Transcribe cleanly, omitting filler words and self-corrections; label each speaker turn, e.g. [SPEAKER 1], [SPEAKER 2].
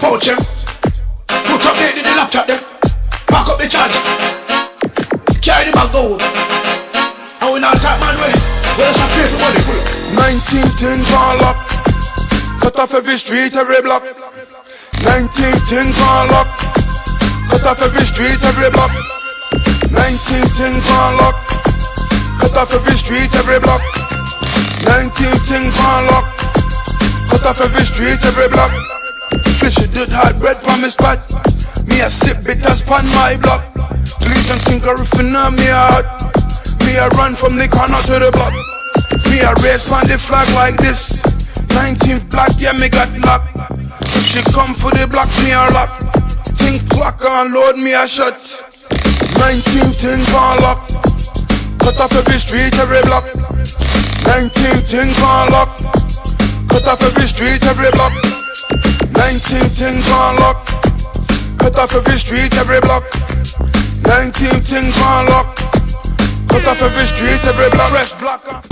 [SPEAKER 1] pouch them. Put up the laptop them. Pack up the charger. Carry the bag go. And we not talk man way. We'll just pay for money.
[SPEAKER 2] 19th thing call up. Cut off every street, every block. 19th thing call up. Cut off every street, every block. 19th thing call up. Cut off every street, every block. 19th thing call up. Cut off every street, every block. Fishy did hard bread from my spot. Me a sip bitters pon my block. Please don't think of riffing on me heart. Me a run from the corner to the block. Me a race pon the flag like this. 19th block, yeah me got locked. If she come for the block, me a lock. Think clock and load me a shot. 19th thing call up. Cut off every street, every block. 19th thing call up. Cut off every street, every block. 19th thing call up. Cut off every street, every block. 19th thing call up. Cut off every street, every block. Fresh block.